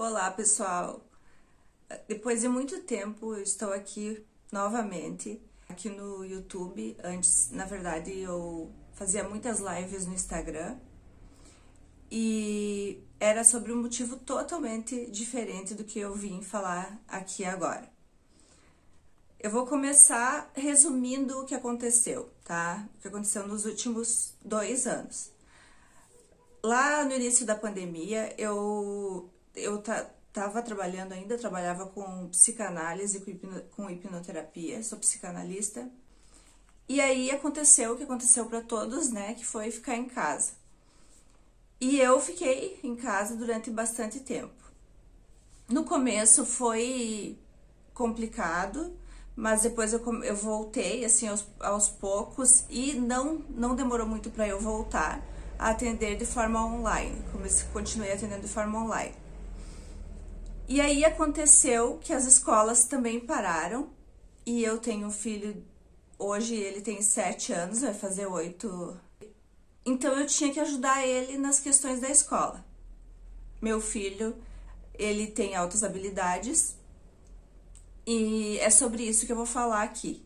Olá, pessoal! Depois de muito tempo, eu estou aqui novamente, aqui no YouTube. Antes, na verdade, eu fazia muitas lives no Instagram e era sobre um motivo totalmente diferente do que eu vim falar aqui agora. Eu vou começar resumindo o que aconteceu, tá? O que aconteceu nos últimos 2 anos. Lá no início da pandemia, eu tava trabalhando ainda, trabalhava com psicanálise, com hipnoterapia, sou psicanalista. E aí aconteceu o que aconteceu para todos, né, que foi ficar em casa. E eu fiquei em casa durante bastante tempo. No começo foi complicado, mas depois eu voltei, assim, aos poucos, e não demorou muito para eu voltar a atender de forma online. Continuei atendendo de forma online. E aí aconteceu que as escolas também pararam, e eu tenho um filho, hoje ele tem 7 anos, vai fazer 8. Então eu tinha que ajudar ele nas questões da escola. Meu filho, ele tem altas habilidades, e é sobre isso que eu vou falar aqui.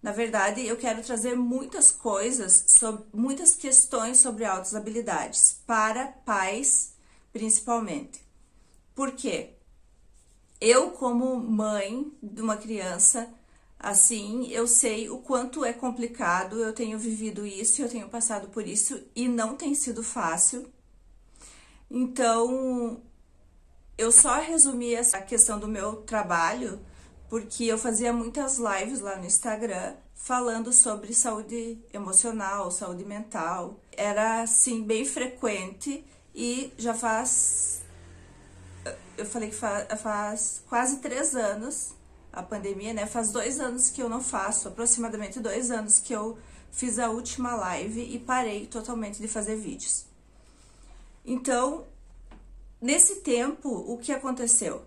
Na verdade, eu quero trazer muitas coisas, muitas questões sobre altas habilidades, para pais, principalmente. Por quê? Eu, como mãe de uma criança, assim, eu sei o quanto é complicado, eu tenho vivido isso, eu tenho passado por isso, e não tem sido fácil. Então, eu só resumi essa questão do meu trabalho, porque eu fazia muitas lives lá no Instagram, falando sobre saúde emocional, saúde mental. Era, assim, bem frequente, e já faz... Eu falei que faz quase 3 anos, a pandemia, né? Faz 2 anos que eu não faço, aproximadamente 2 anos que eu fiz a última live e parei totalmente de fazer vídeos. Então, nesse tempo, o que aconteceu?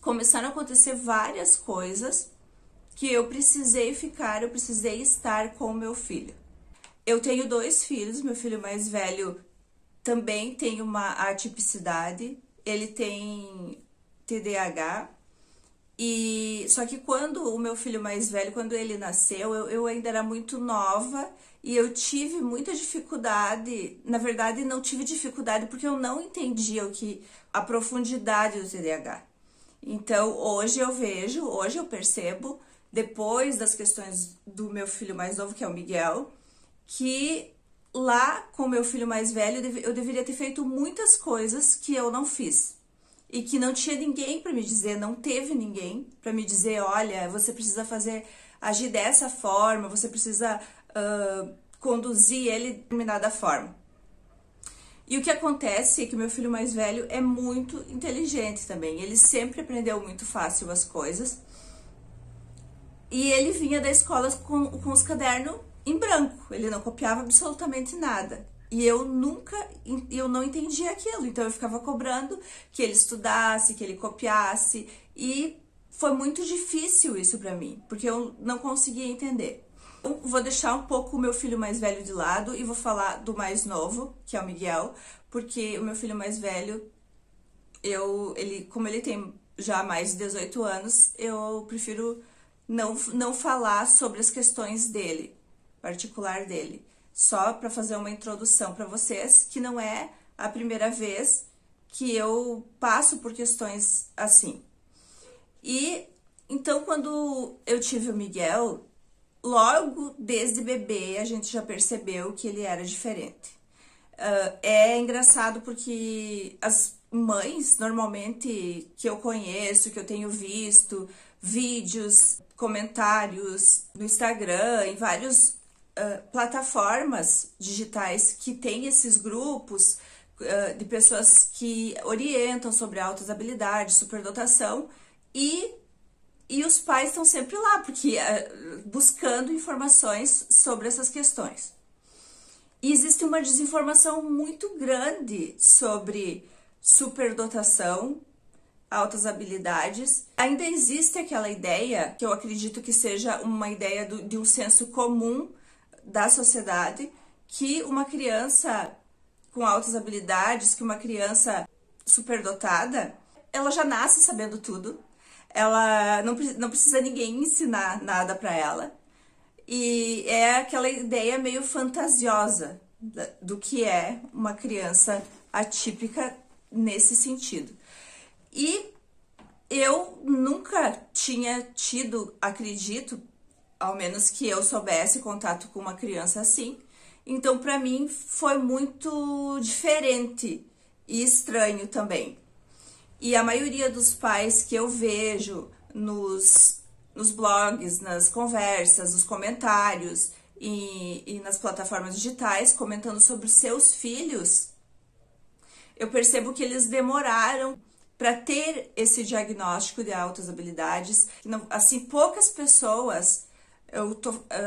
Começaram a acontecer várias coisas que eu precisei estar com o meu filho. Eu tenho 2 filhos, meu filho mais velho também tem uma atipicidade, ele tem TDAH, e só que quando o meu filho mais velho, quando ele nasceu, eu ainda era muito nova e eu tive muita dificuldade. Na verdade, não tive dificuldade porque eu não entendia a profundidade do TDAH. Então, hoje eu percebo, depois das questões do meu filho mais novo, que é o Miguel, que lá com o meu filho mais velho eu deveria ter feito muitas coisas que eu não fiz. E que não tinha ninguém para me dizer, não teve ninguém para me dizer, olha, você precisa agir dessa forma, você precisa conduzir ele de determinada forma. E o que acontece é que o meu filho mais velho é muito inteligente também. Ele sempre aprendeu muito fácil as coisas. E ele vinha da escola com os cadernos em branco. Ele não copiava absolutamente nada. E eu não entendia aquilo. Então eu ficava cobrando que ele estudasse, que ele copiasse. E foi muito difícil isso pra mim, porque eu não conseguia entender. Eu vou deixar um pouco o meu filho mais velho de lado e vou falar do mais novo, que é o Miguel, porque o meu filho mais velho, como ele tem já mais de 18 anos, eu prefiro não falar sobre as questões dele, particular dele, só para fazer uma introdução para vocês, que não é a primeira vez que eu passo por questões assim. E então, quando eu tive o Miguel, logo desde bebê a gente já percebeu que ele era diferente. É engraçado porque as mães, normalmente, que eu conheço, que eu tenho visto, vídeos, comentários no Instagram, em várias plataformas digitais que tem esses grupos de pessoas que orientam sobre altas habilidades, superdotação, e os pais estão sempre lá, porque buscando informações sobre essas questões. E existe uma desinformação muito grande sobre superdotação, altas habilidades. Ainda existe aquela ideia, que eu acredito que seja uma ideia de um senso comum da sociedade, que uma criança com altas habilidades, que uma criança superdotada, ela já nasce sabendo tudo. Ela não precisa ninguém ensinar nada para ela. E é aquela ideia meio fantasiosa do que é uma criança atípica nesse sentido. E eu nunca tinha tido, acredito, ao menos que eu soubesse, contato com uma criança assim. Então, para mim, foi muito diferente e estranho também. E a maioria dos pais que eu vejo nos blogs, nas conversas, nos comentários e nas plataformas digitais comentando sobre seus filhos, eu percebo que eles demoraram para ter esse diagnóstico de altas habilidades. Assim, poucas pessoas,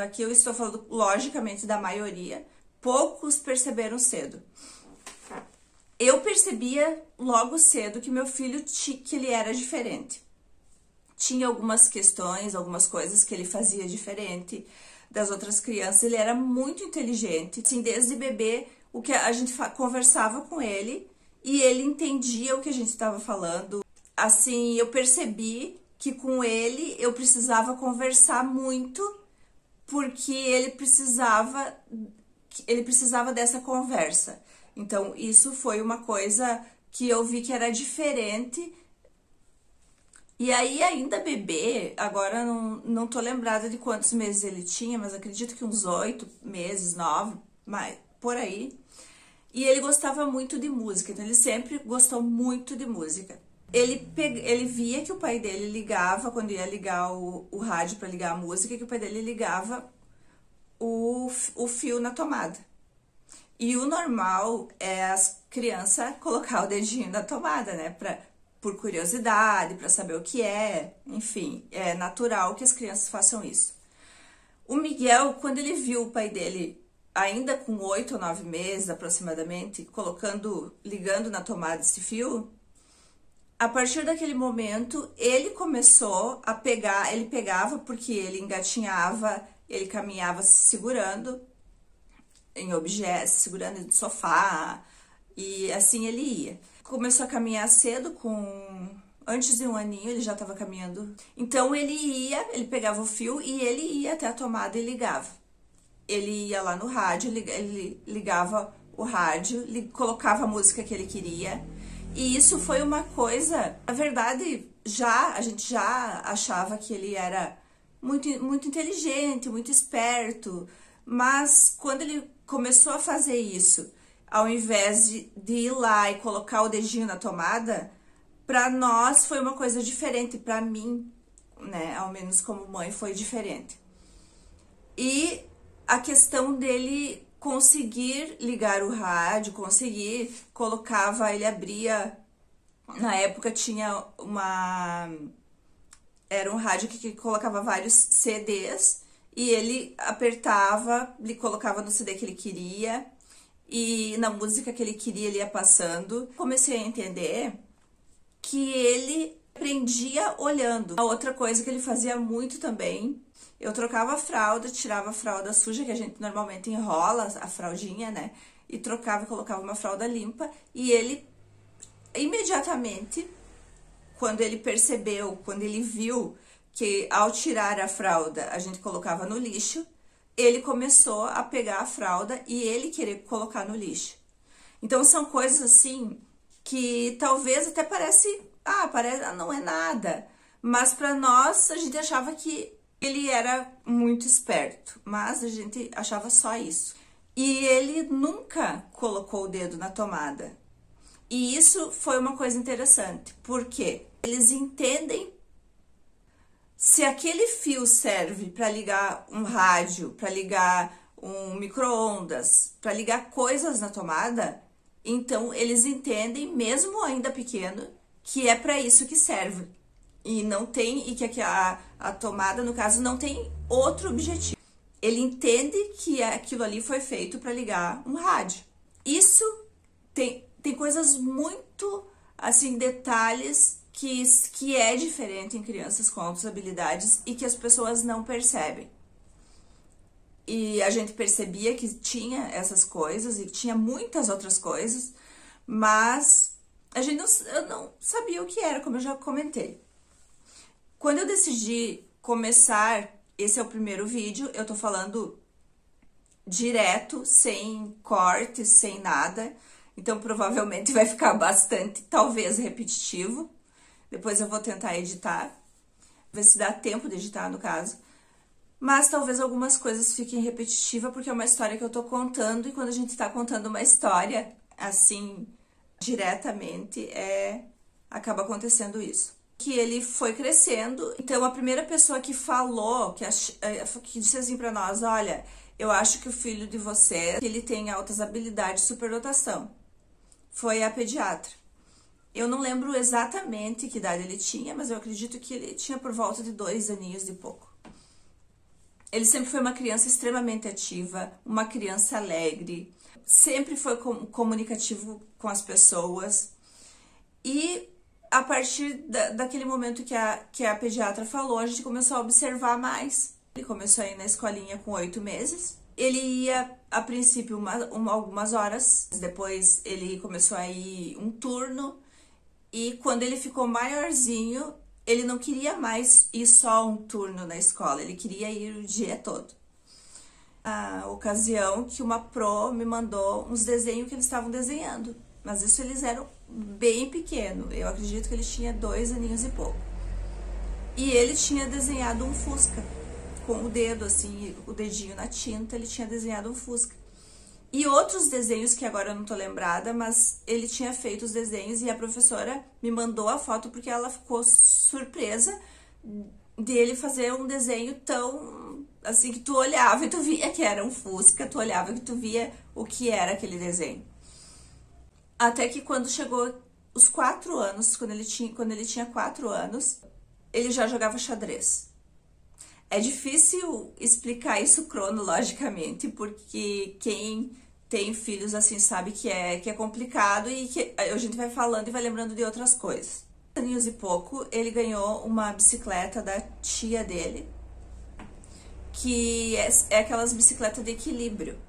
aqui eu estou falando logicamente da maioria, poucos perceberam cedo. Eu percebia logo cedo que meu filho, que ele era diferente. Tinha algumas questões, algumas coisas que ele fazia diferente das outras crianças. Ele era muito inteligente. Assim, desde bebê, o que a gente conversava com ele e ele entendia o que a gente estava falando. Assim, eu percebi que com ele eu precisava conversar muito porque ele precisava dessa conversa. Então, isso foi uma coisa que eu vi que era diferente. E aí, ainda bebê, agora não tô lembrada de quantos meses ele tinha, mas acredito que uns 8 meses, 9, mas por aí. E ele gostava muito de música, então ele sempre gostou muito de música. Ele via que o pai dele ligava, quando ia ligar o rádio para ligar a música, que o pai dele ligava o fio na tomada. E o normal é as crianças colocar o dedinho na tomada, né? Por curiosidade, para saber o que é. Enfim, é natural que as crianças façam isso. O Miguel, quando ele viu o pai dele, ainda com 8 ou 9 meses aproximadamente, ligando na tomada esse fio, a partir daquele momento, ele começou a pegar, ele pegava porque ele engatinhava, ele caminhava se segurando em objetos, segurando no sofá, e assim ele ia. Começou a caminhar cedo, antes de 1 aninho ele já estava caminhando. Então ele pegava o fio e ele ia até a tomada e ligava. Ele ia lá no rádio, ele ligava o rádio, colocava a música que ele queria. E isso foi uma coisa, na verdade, a gente já achava que ele era muito, muito inteligente, muito esperto, mas quando ele começou a fazer isso, ao invés de ir lá e colocar o dedinho na tomada, para nós foi uma coisa diferente, para mim, né, ao menos como mãe, foi diferente. E a questão dele conseguir ligar o rádio, ele abria, na época tinha era um rádio que colocava vários CDs, e ele apertava, ele colocava no CD que ele queria, e na música que ele queria ele ia passando. Comecei a entender que ele aprendia olhando. A outra coisa que ele fazia muito também, eu trocava a fralda, tirava a fralda suja, que a gente normalmente enrola a fraldinha, né? E trocava e colocava uma fralda limpa. E ele, imediatamente, quando ele viu que ao tirar a fralda a gente colocava no lixo, ele começou a pegar a fralda e ele querer colocar no lixo. Então são coisas assim que talvez até parece, não é nada. Mas para nós a gente achava que ele era muito esperto, mas a gente achava só isso. E ele nunca colocou o dedo na tomada. E isso foi uma coisa interessante, porque eles entendem se aquele fio serve para ligar um rádio, para ligar um micro-ondas, para ligar coisas na tomada, então eles entendem, mesmo ainda pequeno, que é para isso que serve. E que a tomada, no caso, não tem outro objetivo. Ele entende que aquilo ali foi feito para ligar um rádio. Isso tem coisas muito, assim, detalhes que é diferente em crianças com altas habilidades e que as pessoas não percebem. E a gente percebia que tinha essas coisas e que tinha muitas outras coisas, mas eu não sabia o que era, como eu já comentei. Quando eu decidi começar, esse é o primeiro vídeo, eu tô falando direto, sem cortes, sem nada. Então, provavelmente vai ficar bastante, talvez, repetitivo. Depois eu vou tentar editar, ver se dá tempo de editar, no caso. Mas talvez algumas coisas fiquem repetitivas, porque é uma história que eu tô contando, e quando a gente tá contando uma história, assim, diretamente, acaba acontecendo isso. Que ele foi crescendo, então a primeira pessoa que falou, que disse assim pra nós, olha, eu acho que o filho de você, ele tem altas habilidades de superdotação, foi a pediatra. Eu não lembro exatamente que idade ele tinha, mas eu acredito que ele tinha por volta de 2 aninhos de pouco. Ele sempre foi uma criança extremamente ativa, uma criança alegre, sempre foi comunicativo com as pessoas. E a partir daquele momento que a pediatra falou, a gente começou a observar mais. Ele começou a ir na escolinha com 8 meses. Ele ia, a princípio, algumas horas. Depois ele começou a ir um turno. E quando ele ficou maiorzinho, ele não queria mais ir só um turno na escola, ele queria ir o dia todo. A ocasião que uma pro me mandou uns desenhos que eles estavam desenhando, mas isso eles eram bem pequenos, eu acredito que ele tinha 2 aninhos e pouco. E ele tinha desenhado um Fusca, com o dedo assim, o dedinho na tinta, ele tinha desenhado um Fusca. E outros desenhos que agora eu não tô lembrada, mas ele tinha feito os desenhos e a professora me mandou a foto porque ela ficou surpresa dele fazer um desenho tão assim que tu olhava e tu via que era um Fusca, tu olhava e tu via o que era aquele desenho. Até que quando chegou os 4 anos, quando ele tinha 4 anos, ele já jogava xadrez. É difícil explicar isso cronologicamente, porque quem tem filhos assim sabe que é complicado e que a gente vai falando e vai lembrando de outras coisas. Anos e pouco, ele ganhou uma bicicleta da tia dele, que é aquelas bicicletas de equilíbrio.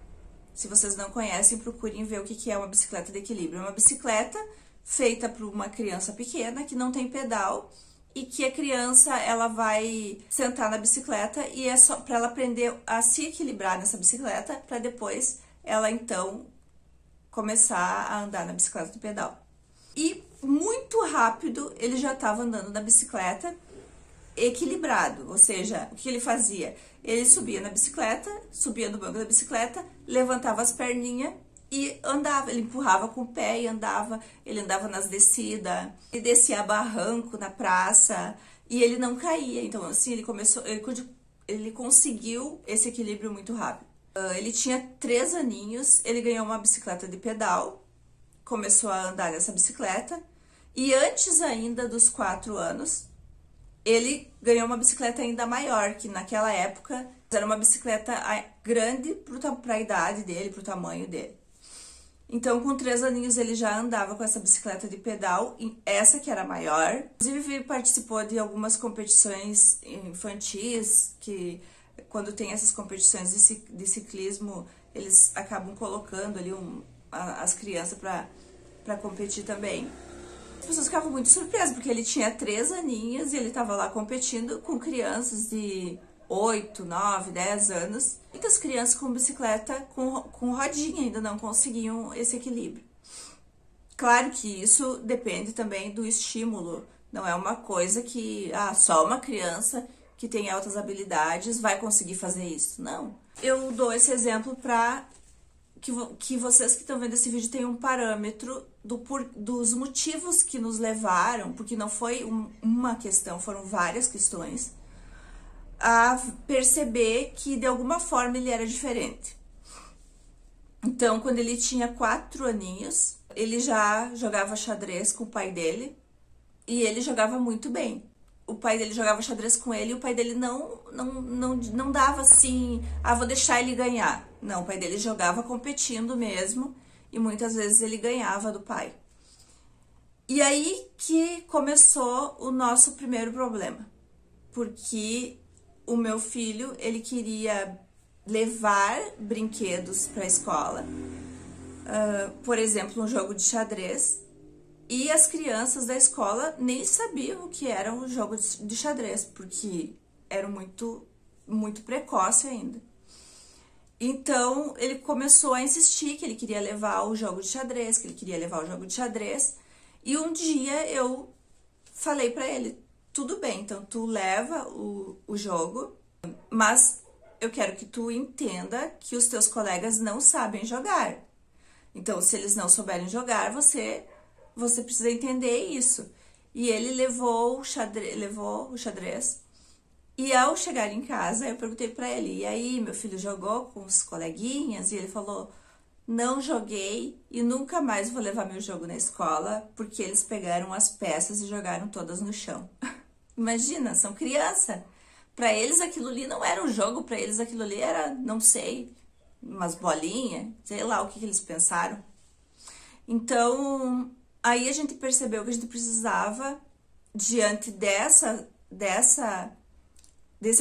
Se vocês não conhecem, procurem ver o que é uma bicicleta de equilíbrio. É uma bicicleta feita para uma criança pequena que não tem pedal, e que a criança ela vai sentar na bicicleta e é só para ela aprender a se equilibrar nessa bicicleta, para depois ela então começar a andar na bicicleta do pedal. E muito rápido ele já estava andando na bicicleta equilibrado, ou seja, o que ele fazia? Ele subia na bicicleta, subia no banco da bicicleta, levantava as perninhas e andava, ele empurrava com o pé e andava, ele andava nas descidas, ele descia barranco na praça e ele não caía. Então, assim, ele conseguiu esse equilíbrio muito rápido. Ele tinha 3 aninhos, ele ganhou uma bicicleta de pedal, começou a andar nessa bicicleta e antes ainda dos 4 anos, ele ganhou uma bicicleta ainda maior, que naquela época era uma bicicleta grande para a idade dele, para o tamanho dele. Então, com 3 aninhos, ele já andava com essa bicicleta de pedal, essa que era maior. Inclusive, ele participou de algumas competições infantis, que quando tem essas competições de ciclismo, eles acabam colocando ali as crianças para competir também. As pessoas ficavam muito surpresas, porque ele tinha 3 aninhos e ele estava lá competindo com crianças de 8, 9, 10 anos. Muitas crianças com bicicleta com rodinha ainda não conseguiam esse equilíbrio. Claro que isso depende também do estímulo. Não é uma coisa que só uma criança que tem altas habilidades vai conseguir fazer isso. Não. Eu dou esse exemplo para que vocês que estão vendo esse vídeo tenham um parâmetro dos motivos que nos levaram, porque não foi uma questão, foram várias questões, a perceber que de alguma forma ele era diferente. Então, quando ele tinha 4 aninhos, ele já jogava xadrez com o pai dele e ele jogava muito bem. O pai dele jogava xadrez com ele e o pai dele não dava assim, vou deixar ele ganhar. Não, o pai dele jogava competindo mesmo e muitas vezes ele ganhava do pai. E aí que começou o nosso primeiro problema, porque o meu filho, ele queria levar brinquedos para a escola, por exemplo, um jogo de xadrez, E as crianças da escola nem sabiam o que era um jogo de xadrez, porque era muito precoce ainda. Então, ele começou a insistir que ele queria levar o jogo de xadrez, que ele queria levar o jogo de xadrez. E um dia eu falei pra ele, tudo bem, então tu leva o jogo, mas eu quero que tu entenda que os teus colegas não sabem jogar. Então, se eles não souberem jogar, você precisa entender isso. E ele levou o xadrez. E ao chegar em casa, eu perguntei pra ele, e aí, meu filho jogou com os coleguinhas? E ele falou, não joguei e nunca mais vou levar meu jogo na escola, porque eles pegaram as peças e jogaram todas no chão. Imagina, são criança. Pra eles aquilo ali não era um jogo, pra eles aquilo ali era, não sei, umas bolinhas, sei lá o que eles pensaram. Então, aí a gente percebeu que a gente precisava, diante desse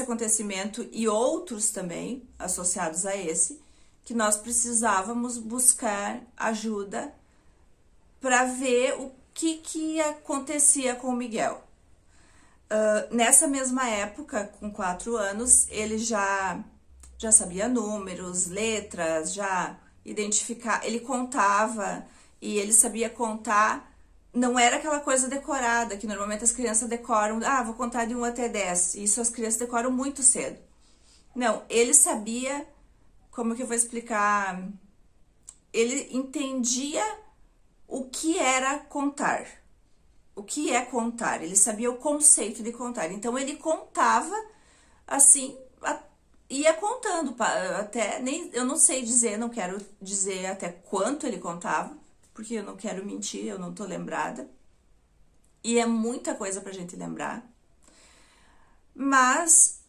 acontecimento e outros também associados a esse, que nós precisávamos buscar ajuda para ver o que acontecia com o Miguel. Nessa mesma época, com 4 anos, ele já sabia números, letras, já identificar, ele contava e ele sabia contar. Não era aquela coisa decorada, que normalmente as crianças decoram, vou contar de 1 até 10. Isso as crianças decoram muito cedo. Não, ele sabia, como que eu vou explicar? Ele entendia o que era contar. O que é contar? Ele sabia o conceito de contar. Então, ele contava, assim, ia contando, até, eu não sei dizer, não quero dizer até quanto ele contava, porque eu não quero mentir, eu não tô lembrada. E é muita coisa pra gente lembrar. Mas,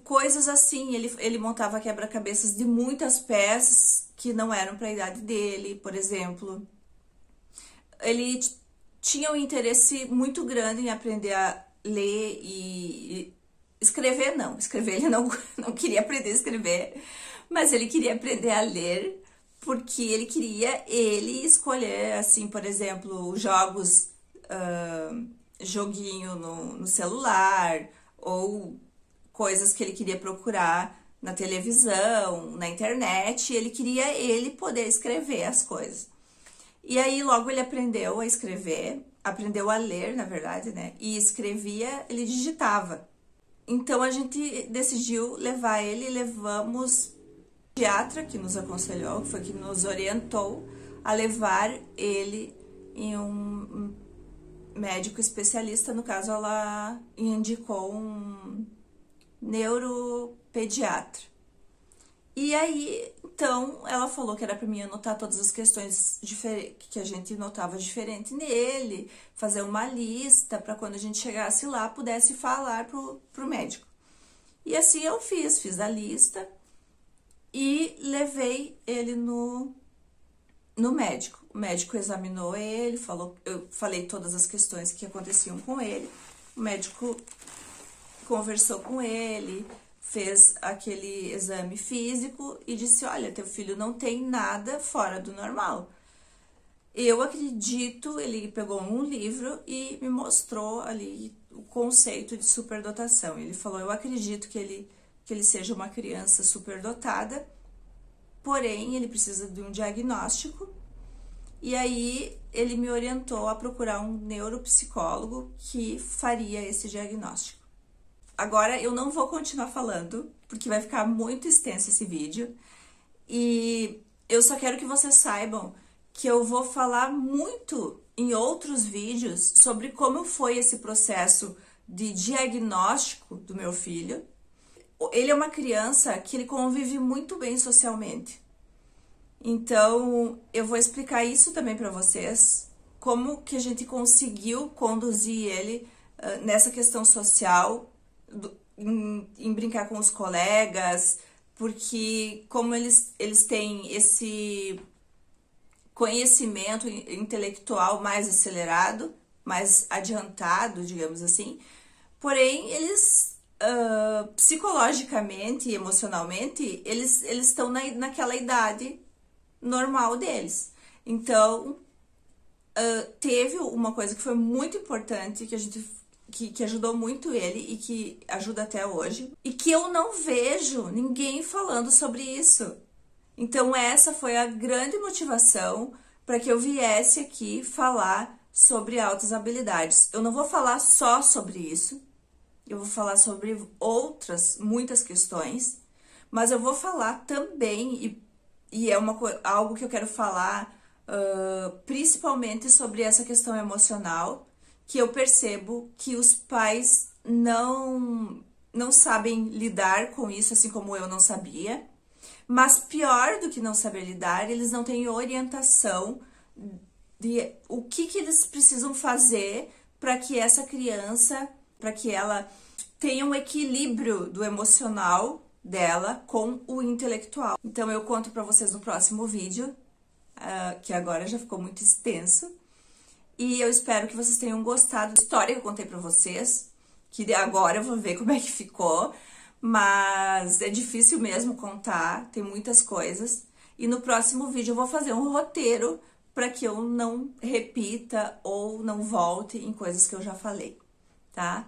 coisas assim, ele montava quebra-cabeças de muitas peças que não eram pra idade dele, por exemplo. Ele tinha um interesse muito grande em aprender a ler e escrever, não. Escrever, ele não queria aprender a escrever, mas ele queria aprender a ler, porque ele queria escolher, assim, por exemplo, jogos, joguinho no celular, ou coisas que ele queria procurar na televisão, na internet, ele queria poder escrever as coisas. E aí logo ele aprendeu a escrever, aprendeu a ler, na verdade, né? E escrevia, ele digitava. Então a gente decidiu levar ele, levamos pediatra que nos aconselhou, que foi que nos orientou a levar ele em um médico especialista. No caso, ela indicou um neuropediatra. E aí, então, ela falou que era para mim anotar todas as questões que a gente notava diferente nele, fazer uma lista para quando a gente chegasse lá, pudesse falar pro médico. E assim eu fiz a lista e levei ele no médico. O médico examinou ele, eu falei todas as questões que aconteciam com ele. O médico conversou com ele, fez aquele exame físico e disse, olha, teu filho não tem nada fora do normal. Eu acredito, ele pegou um livro e me mostrou ali o conceito de superdotação. Ele falou, eu acredito que ele seja uma criança superdotada, porém ele precisa de um diagnóstico. E aí ele me orientou a procurar um neuropsicólogo que faria esse diagnóstico. Agora eu não vou continuar falando, porque vai ficar muito extenso esse vídeo. E eu só quero que vocês saibam que eu vou falar muito em outros vídeos sobre como foi esse processo de diagnóstico do meu filho. Ele é uma criança que ele convive muito bem socialmente. Então, eu vou explicar isso também para vocês, como que a gente conseguiu conduzir ele nessa questão social, em brincar com os colegas, porque como eles têm esse conhecimento intelectual mais acelerado, mais adiantado, digamos assim, porém eles psicologicamente e emocionalmente eles estão naquela idade normal deles. Então teve uma coisa que foi muito importante, que ajudou muito ele e que ajuda até hoje, e que eu não vejo ninguém falando sobre isso. Então essa foi a grande motivação para que eu viesse aqui falar sobre altas habilidades. Eu não vou falar só sobre isso, eu vou falar sobre muitas questões, mas eu vou falar também, e é algo que eu quero falar principalmente sobre essa questão emocional, que eu percebo que os pais não sabem lidar com isso, assim como eu não sabia. Mas pior do que não saber lidar, eles não têm orientação de o que eles precisam fazer para que essa criança, para que ela tenha um equilíbrio do emocional dela com o intelectual. Então eu conto para vocês no próximo vídeo, que agora já ficou muito extenso. E eu espero que vocês tenham gostado da história que eu contei pra vocês, que agora eu vou ver como é que ficou, mas é difícil mesmo contar, tem muitas coisas. E no próximo vídeo eu vou fazer um roteiro para que eu não repita ou não volte em coisas que eu já falei, tá?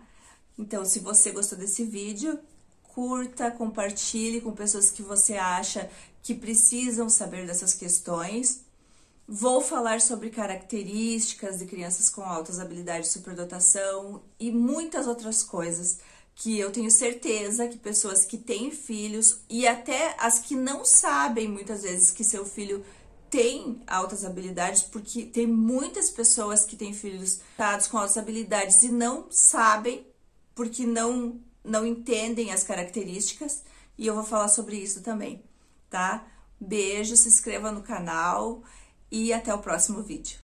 Então, se você gostou desse vídeo, curta, compartilhe com pessoas que você acha que precisam saber dessas questões. Vou falar sobre características de crianças com altas habilidades de superdotação e muitas outras coisas que eu tenho certeza que pessoas que têm filhos e até as que não sabem muitas vezes que seu filho tem altas habilidades, porque tem muitas pessoas que têm filhos com altas habilidades e não sabem porque não entendem as características, e eu vou falar sobre isso também, tá? Beijo, se inscreva no canal. E até o próximo vídeo.